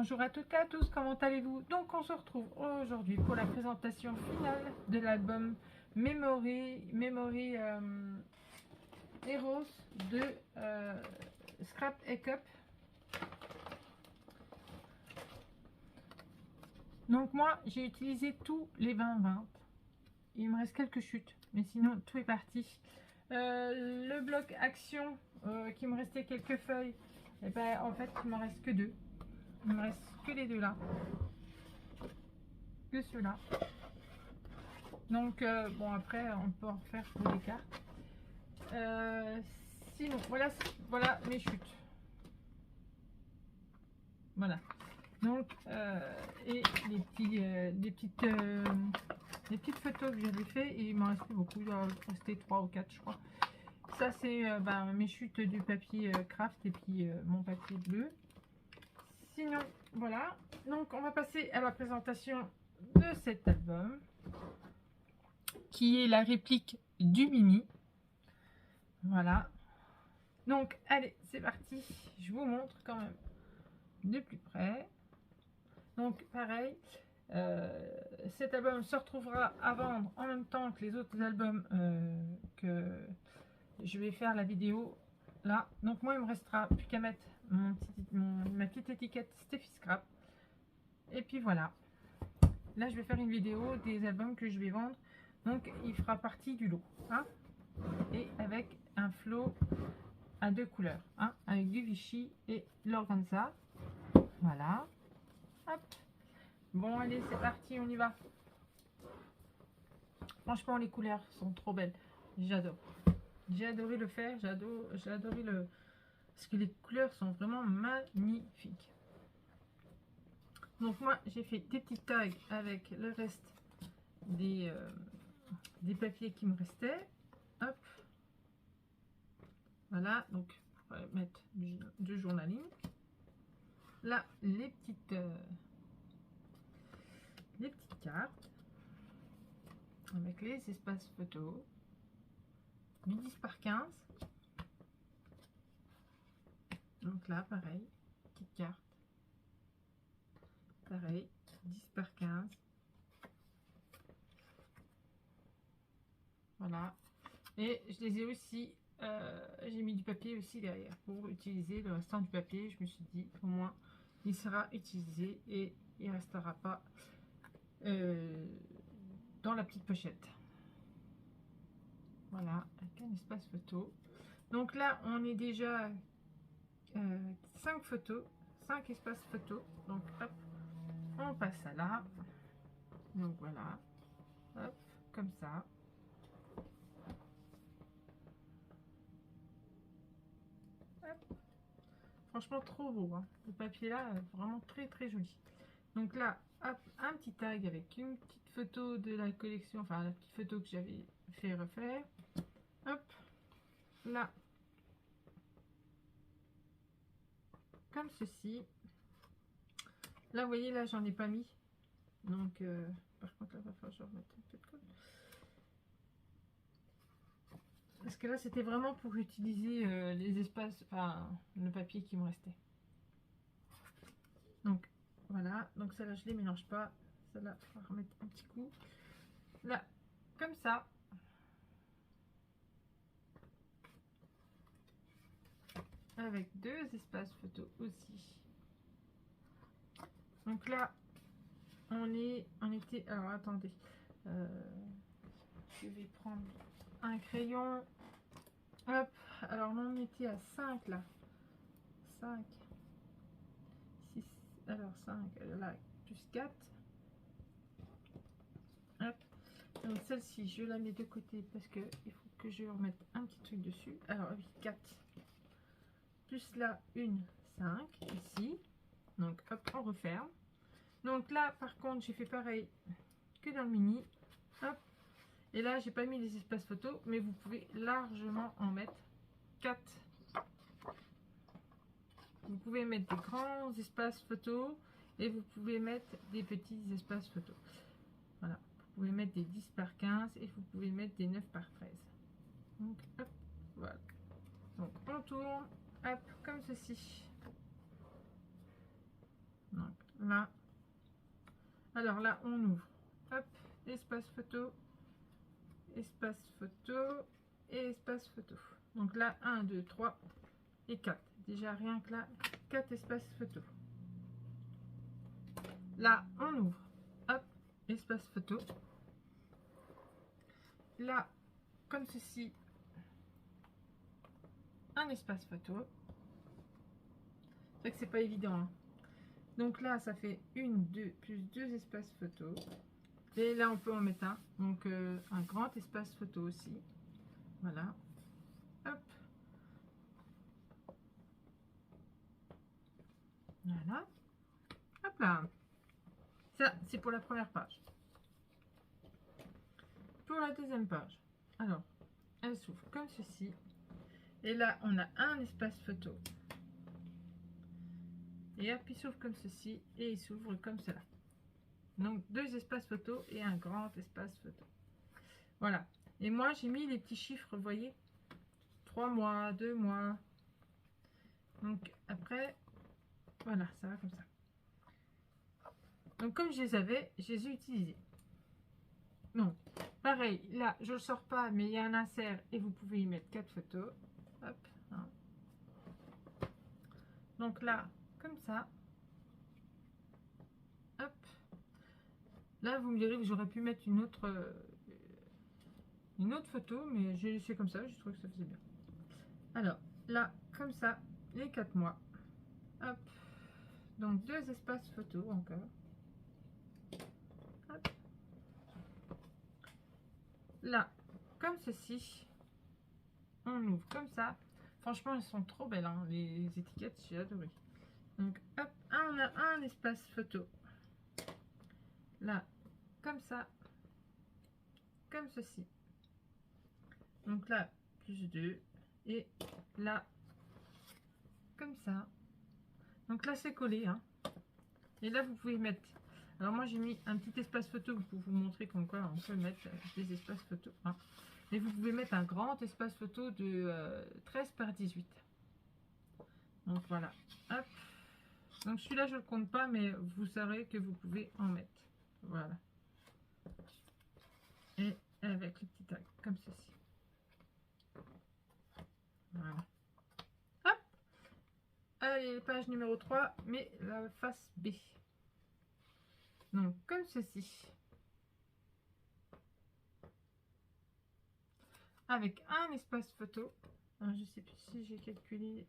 Bonjour à toutes et à tous, comment allez-vous? Donc on se retrouve aujourd'hui pour la présentation finale de l'album Memory Heroes de Scrap et Cup. Donc moi j'ai utilisé tous les 20-20. Il me reste quelques chutes, mais sinon tout est parti. Le bloc action, qui me restait quelques feuilles, et ben en fait il me reste que deux. Il me reste que les deux là, que ceux-là. Donc bon, après on peut en refaire pour les cartes. Sinon voilà mes chutes. Voilà. Donc et les petites photos que j'avais fait, et il m'en reste plus beaucoup. Il doit rester 3 ou 4 je crois. Ça c'est mes chutes du papier craft et puis mon papier bleu. Sinon voilà, donc on va passer à la présentation de cet album qui est la réplique du Mini. Voilà, donc allez c'est parti, je vous montre quand même de plus près. Donc pareil, cet album se retrouvera à vendre en même temps que les autres albums que je vais faire la vidéo là. Donc moi il me restera plus qu'à mettre ma petite étiquette Steffi Scrap, et puis voilà. Là je vais faire une vidéo des albums que je vais vendre, donc il fera partie du lot, hein, et avec un flot à deux couleurs, hein, avec du Vichy et l'organza. Voilà, hop. Bon allez c'est parti, on y va. Franchement les couleurs sont trop belles, j'adore. J'ai adoré le faire, j'ai adoré le... parce que les couleurs sont vraiment magnifiques. Donc moi j'ai fait des petits tags avec le reste des papiers qui me restaient. Hop. Voilà, donc on va mettre du journaling. Là les petites cartes avec les espaces photos, du 10 par 15. Donc là pareil, petite carte, pareil, 10 par 15. Voilà, et je les ai aussi j'ai mis du papier aussi derrière pour utiliser le restant du papier. Je me suis dit au moins il sera utilisé et il restera pas dans la petite pochette. Voilà, avec un espace photo. Donc là on est déjà 5 photos, 5 espaces photos. Donc hop, on passe à là. Donc voilà, hop, comme ça. Hop. Franchement trop beau, hein. Le papier là vraiment très joli. Donc là hop, un petit tag avec une petite photo de la collection, enfin la petite photo que j'avais fait refaire. Hop là, comme ceci. Là vous voyez, là j'en ai pas mis, donc par contre là va falloir que je remette un peu de colle, parce que là c'était vraiment pour utiliser les espaces, enfin le papier qui me restait. Donc voilà, donc ça là je les mélange pas, ça là on va remettre un petit coup là comme ça. Avec deux espaces photo aussi. Donc là on était, alors attendez, je vais prendre un crayon. Hop, alors on était à 5 là, 5 6, alors 5 là plus 4. Hop, donc celle-ci je la mets de côté parce que il faut que je remette un petit truc dessus. Alors oui, 4 plus là une 5 ici. Donc hop, on referme. Donc là par contre j'ai fait pareil que dans le mini. Hop, et là j'ai pas mis les espaces photos, mais vous pouvez largement en mettre 4. Vous pouvez mettre des grands espaces photos et vous pouvez mettre des petits espaces photos. Voilà, vous pouvez mettre des 10 par 15 et vous pouvez mettre des 9 par 13. Donc hop, voilà. Donc on tourne, hop, comme ceci. Donc là. Alors là, on ouvre. Hop, espace photo, espace photo et espace photo. Donc là, 1, 2, 3 et 4. Déjà, rien que là, 4 espaces photo. Là, on ouvre. Hop, espace photo. Là, comme ceci, un espace photo. C'est vrai que c'est pas évident. Hein. Donc là, ça fait 1, 2, plus 2 espaces photo. Et là, on peut en mettre un. Donc, un grand espace photo aussi. Voilà. Hop. Voilà. Hop là. Ça, c'est pour la première page. Pour la deuxième page. Alors, elle s'ouvre comme ceci. Et là, on a un espace photo. Et hop, il s'ouvre comme ceci. Et il s'ouvre comme cela. Donc, 2 espaces photo et un grand espace photo. Voilà. Et moi, j'ai mis les petits chiffres, vous voyez. 3 mois, 2 mois. Donc, après, voilà, ça va comme ça. Donc, comme je les avais, je les ai utilisés. Donc, pareil, là, je ne le sors pas, mais il y a un insert et vous pouvez y mettre 4 photos. Hop. Hein. Donc là, comme ça. Hop. Là, vous me direz que j'aurais pu mettre une autre photo, mais j'ai laissé comme ça, je trouve que ça faisait bien. Alors, là, comme ça, les 4 mois. Hop. Donc, 2 espaces photos encore. Hop. Là, comme ceci. On ouvre comme ça. Franchement, elles sont trop belles, hein, les étiquettes, j'ai adoré. Donc, hop, on a un espace photo. Là, comme ça. Comme ceci. Donc là, plus 2. Et là, comme ça. Donc là, c'est collé. Hein. Et là, vous pouvez mettre... Alors moi, j'ai mis un petit espace photo pour vous montrer comme quoi on peut mettre des espaces photos. Hein. Et vous pouvez mettre un grand espace photo de 13 par 18. Donc voilà. Hop. Donc celui-là, je ne le compte pas, mais vous saurez que vous pouvez en mettre. Voilà. Et avec le petit tag, comme ceci. Voilà. Hop. Allez, page numéro 3, mais la face B. Donc, comme ceci. Avec un espace photo. Alors, je ne sais plus si j'ai calculé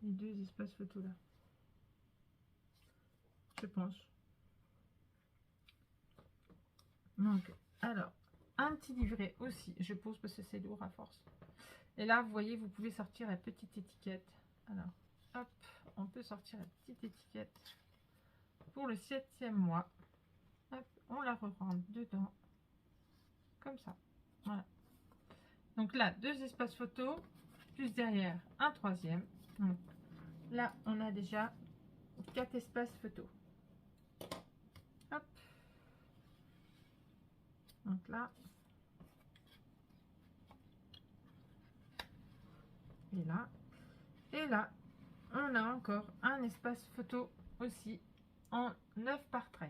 les 2 espaces photos là. Je pense. Donc, alors, un petit livret aussi. Je pose parce que c'est lourd à force. Et là, vous voyez, vous pouvez sortir la petite étiquette. Alors, hop, on peut sortir la petite étiquette pour le 7e mois. Hop, on la re-rentre dedans. Comme ça. Voilà. Donc là, 2 espaces photos, plus derrière un 3e. Donc là, on a déjà 4 espaces photos. Hop. Donc là. Et là. Et là, on a encore un espace photo aussi en 9 par 13.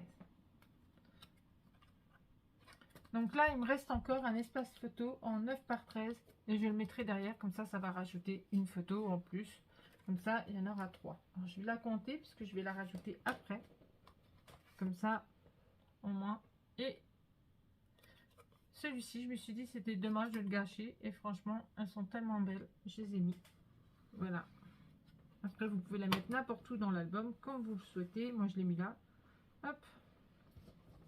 Donc là, il me reste encore un espace photo en 9 par 13 et je le mettrai derrière, comme ça, ça va rajouter une photo en plus. Comme ça, il y en aura 3. Alors, je vais la compter puisque je vais la rajouter après. Comme ça, au moins. Et celui-ci, je me suis dit c'était dommage de le gâcher et franchement, elles sont tellement belles. Je les ai mis. Voilà. Après, vous pouvez la mettre n'importe où dans l'album, comme vous le souhaitez. Moi, je l'ai mis là. Hop.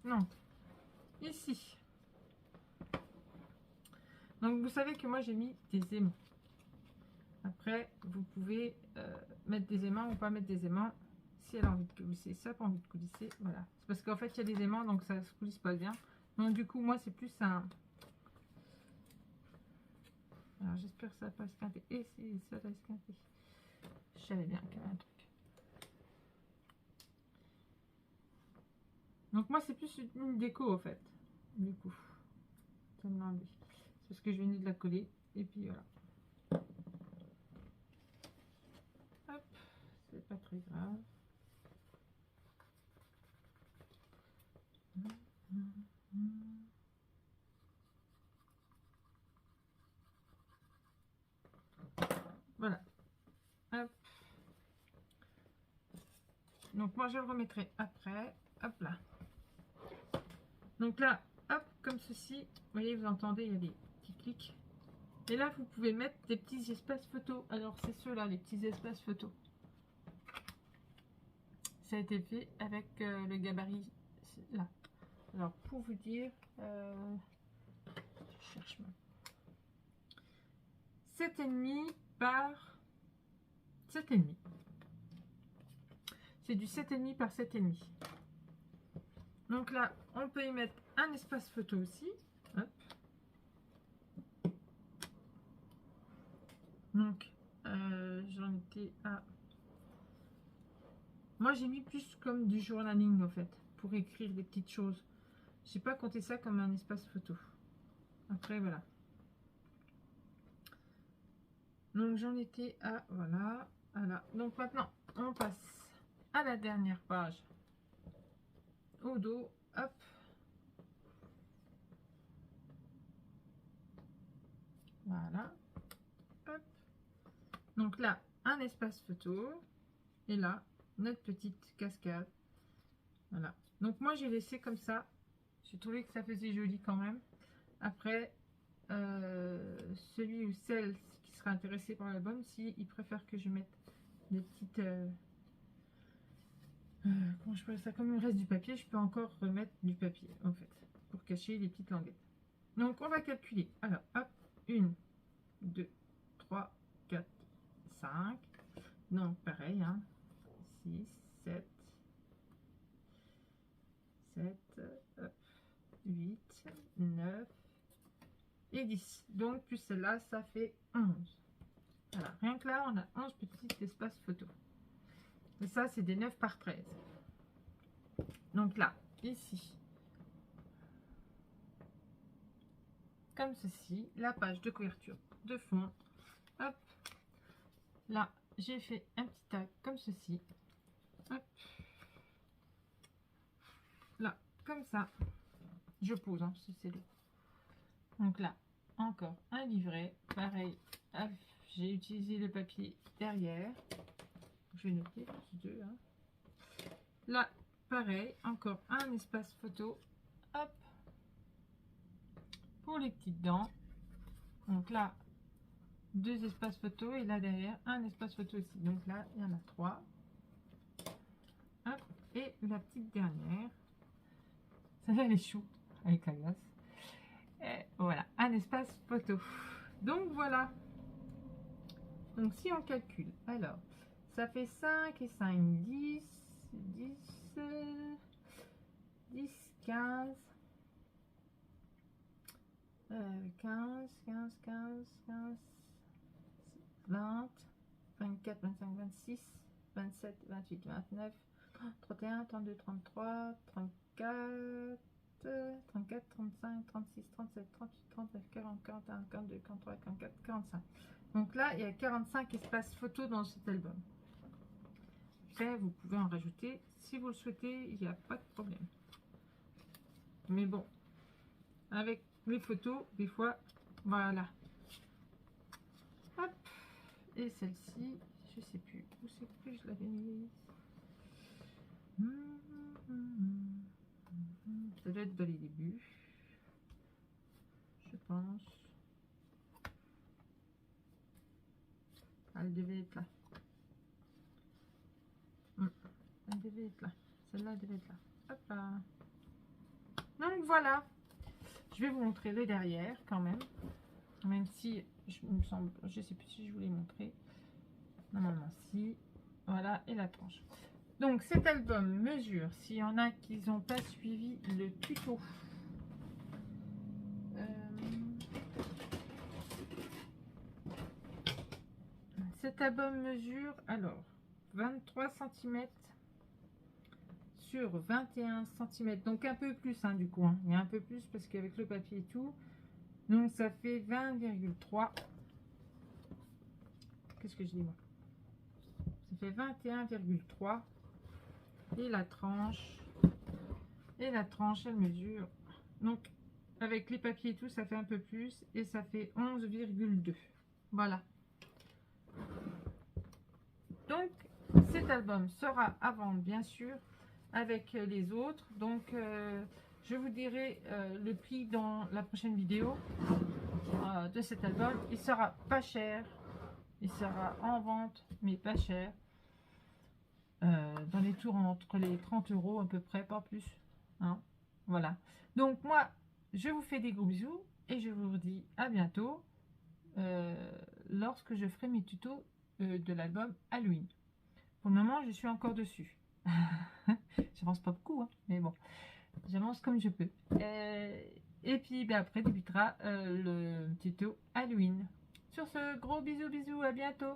Non. Ici. Donc, vous savez que moi, j'ai mis des aimants. Après, vous pouvez mettre des aimants ou pas mettre des aimants. Si elle a envie de coulisser, ça n'a pas envie de coulisser. Voilà. C'est parce qu'en fait, il y a des aimants, donc ça ne se coulisse pas bien. Donc, du coup, moi, c'est plus un... Alors, j'espère que ça va pas esquinter. Et si ça va esquinter. Je savais bien qu'il y avait un truc. Donc, moi, c'est plus une déco, en fait. Du coup, ça me l'a enlevé. C'est parce que je venais de la coller. Et puis, voilà. Hop. C'est pas très grave. Voilà. Hop. Donc moi je le remettrai après. Hop là. Donc là, hop, comme ceci. Vous voyez, vous entendez, il y a des petits clics. Et là, vous pouvez mettre des petits espaces photos. Alors c'est ceux-là, les petits espaces photos. Ça a été fait avec le gabarit là. Alors pour vous dire, je cherche même. 7,5 par 7,5. C'est du 7,5 par 7,5. Donc là, on peut y mettre un espace photo aussi. Hop. Donc, j'en étais à... Moi, j'ai mis plus comme du journaling, en fait, pour écrire des petites choses. Je n'ai pas compté ça comme un espace photo. Après, voilà. Donc, j'en étais à... Voilà. Voilà. Donc, maintenant, on passe à la dernière page. Au dos. Hop. Voilà. Hop. Donc là, un espace photo. Et là, notre petite cascade. Voilà. Donc moi, j'ai laissé comme ça. J'ai trouvé que ça faisait joli quand même. Après, celui ou celle qui sera intéressé par l'album, si il préfère que je mette des petites... comment je pourrais ça, comme il me reste du papier, je peux encore remettre du papier, en fait, pour cacher les petites languettes. Donc, on va calculer. Alors, hop, 1, 2, 3, 4, 5. Donc, pareil, hein, 6, 7, hop, 8, 9 et 10. Donc, plus celle-là, ça fait 11. Voilà, rien que là, on a 11 petits espaces photos. Et ça, c'est des 9 par 13. Donc là, ici, comme ceci, la page de couverture de fond. Hop, là, j'ai fait un petit tag comme ceci. Hop, là, comme ça. Je pose, hein, si c'est le... Donc là, encore un livret. Pareil, j'ai utilisé le papier derrière. Je vais noter deux. Hein. Là, pareil, encore un espace photo. Hop, pour les petites dents. Donc là, deux espaces photo et là derrière un espace photo aussi. Donc là, il y en a 3. Hop, et la petite dernière. Celle-là, elle est chou avec la glace. Et voilà, un espace photo. Donc voilà. Donc si on calcule, alors, ça fait 5 et 5, 10, 10, 10, 15, 15, 15, 15, 15, 20, 24, 25, 26, 27, 28, 29, 31, 32, 33, 34, 34, 35, 36, 37, 38, 39, 40, 41, 42, 43, 44, 45. Donc là, il y a 45 espaces photos dans cet album. Après, vous pouvez en rajouter si vous le souhaitez, il n'y a pas de problème. Mais bon, avec les photos, des fois, voilà. Hop. Et celle-ci, je sais plus où c'est que je l'avais mise. Ça doit être dans les débuts, je pense. Elle devait être là. Elle devait être là. Celle-là devait être là. Hop là. Donc voilà. Je vais vous montrer le derrière quand même. Même si, je me semble, je sais plus si je vous l'ai montré. Normalement, si. Voilà, et la tranche. Donc cet album mesure, s'il y en a qui n'ont pas suivi le tuto. Cet album mesure alors 23 cm sur 21 cm, donc un peu plus hein, du coup, hein. Il y a un peu plus parce qu'avec le papier et tout, donc ça fait 20,3. Qu'est-ce que je dis moi? Ça fait 21,3 et la tranche elle mesure Donc avec les papiers et tout, ça fait un peu plus et ça fait 11,2. Voilà. Donc cet album sera à vendre bien sûr avec les autres. Donc je vous dirai le prix dans la prochaine vidéo de cet album. Il sera pas cher. Il sera en vente mais pas cher. Dans les tours entre les 30 € à peu près, pas plus. Hein, voilà. Donc moi, je vous fais des gros bisous et je vous dis à bientôt lorsque je ferai mes tutos de l'album Halloween. Pour le moment, je suis encore dessus. J'avance pas beaucoup, hein, mais bon, j'avance comme je peux. Et puis ben, après débutera le tuto Halloween. Sur ce, gros bisous, bisous, à bientôt.